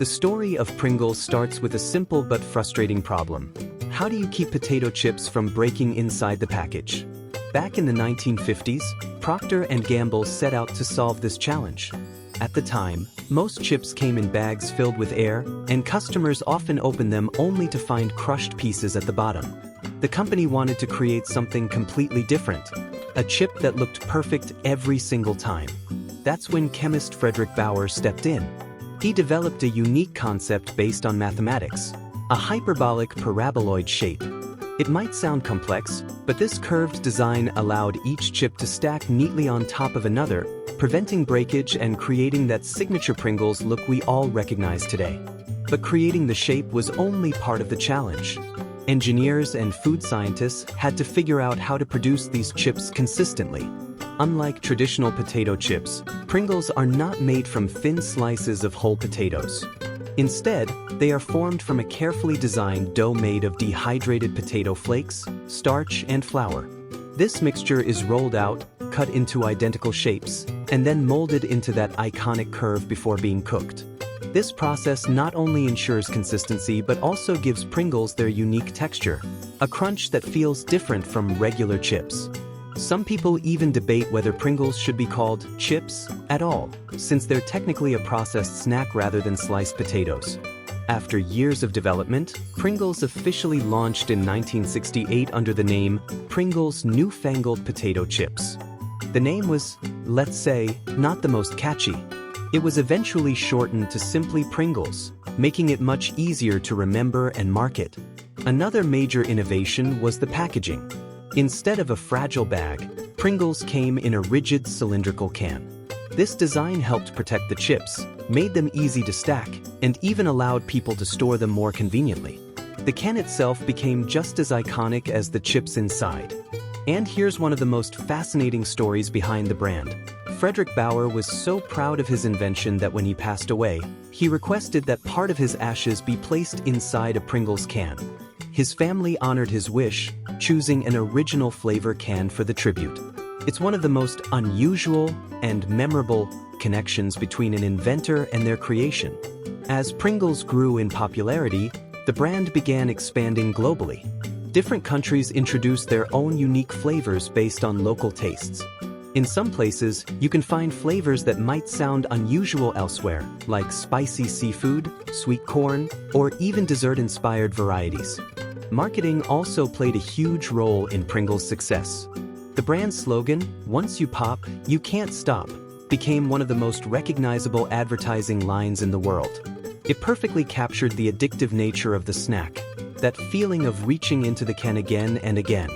The story of Pringles starts with a simple but frustrating problem. How do you keep potato chips from breaking inside the package? Back in the 1950s, Procter & Gamble set out to solve this challenge. At the time, most chips came in bags filled with air, and customers often opened them only to find crushed pieces at the bottom. The company wanted to create something completely different, a chip that looked perfect every single time. That's when chemist Frederick Bauer stepped in. He developed a unique concept based on mathematics, a hyperbolic paraboloid shape. It might sound complex, but this curved design allowed each chip to stack neatly on top of another, preventing breakage and creating that signature Pringles look we all recognize today. But creating the shape was only part of the challenge. Engineers and food scientists had to figure out how to produce these chips consistently. Unlike traditional potato chips, Pringles are not made from thin slices of whole potatoes. Instead, they are formed from a carefully designed dough made of dehydrated potato flakes, starch, and flour. This mixture is rolled out, cut into identical shapes, and then molded into that iconic curve before being cooked. This process not only ensures consistency but also gives Pringles their unique texture, a crunch that feels different from regular chips. Some people even debate whether Pringles should be called chips at all, since they're technically a processed snack rather than sliced potatoes. After years of development, Pringles officially launched in 1968 under the name Pringles Newfangled Potato Chips. The name was, let's say, not the most catchy. It was eventually shortened to simply Pringles, making it much easier to remember and market. Another major innovation was the packaging. Instead of a fragile bag, Pringles came in a rigid cylindrical can. This design helped protect the chips, made them easy to stack, and even allowed people to store them more conveniently. The can itself became just as iconic as the chips inside. And here's one of the most fascinating stories behind the brand. Frederick Bauer was so proud of his invention that when he passed away, he requested that part of his ashes be placed inside a Pringles can. His family honored his wish, choosing an original flavor can for the tribute. It's one of the most unusual and memorable connections between an inventor and their creation. As Pringles grew in popularity, the brand began expanding globally. Different countries introduced their own unique flavors based on local tastes. In some places, you can find flavors that might sound unusual elsewhere, like spicy seafood, sweet corn, or even dessert-inspired varieties. Marketing also played a huge role in Pringles' success. The brand's slogan, "Once you pop, you can't stop," became one of the most recognizable advertising lines in the world. It perfectly captured the addictive nature of the snack, that feeling of reaching into the can again and again.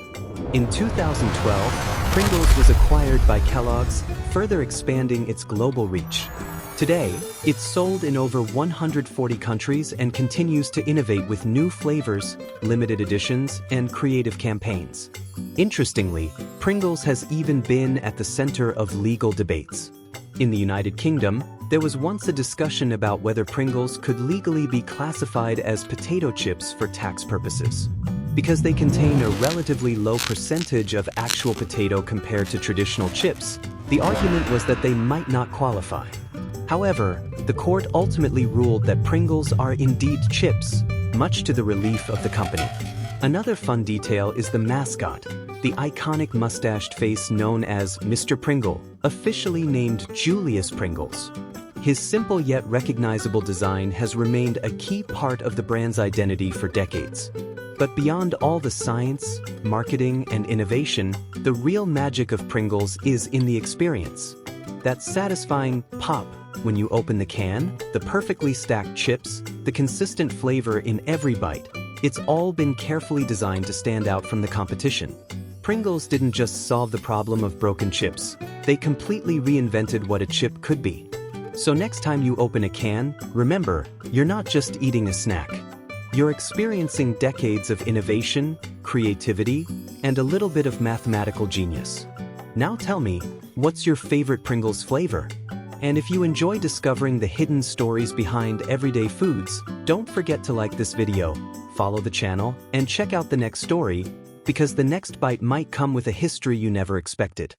In 2012, Pringles was acquired by Kellogg's, further expanding its global reach. Today, it's sold in over 140 countries and continues to innovate with new flavors, limited editions, and creative campaigns. Interestingly, Pringles has even been at the center of legal debates. In the United Kingdom, there was once a discussion about whether Pringles could legally be classified as potato chips for tax purposes. Because they contain a relatively low percentage of actual potato compared to traditional chips, the argument was that they might not qualify. However, the court ultimately ruled that Pringles are indeed chips, much to the relief of the company. Another fun detail is the mascot, the iconic mustached face known as Mr. Pringle, officially named Julius Pringles. His simple yet recognizable design has remained a key part of the brand's identity for decades. But beyond all the science, marketing, and innovation, the real magic of Pringles is in the experience. That satisfying pop when you open the can, the perfectly stacked chips, the consistent flavor in every bite. It's all been carefully designed to stand out from the competition. Pringles didn't just solve the problem of broken chips, they completely reinvented what a chip could be. So next time you open a can, remember, you're not just eating a snack. You're experiencing decades of innovation, creativity, and a little bit of mathematical genius. Now tell me, what's your favorite Pringles flavor? And if you enjoy discovering the hidden stories behind everyday foods, don't forget to like this video, follow the channel, and check out the next story, because the next bite might come with a history you never expected.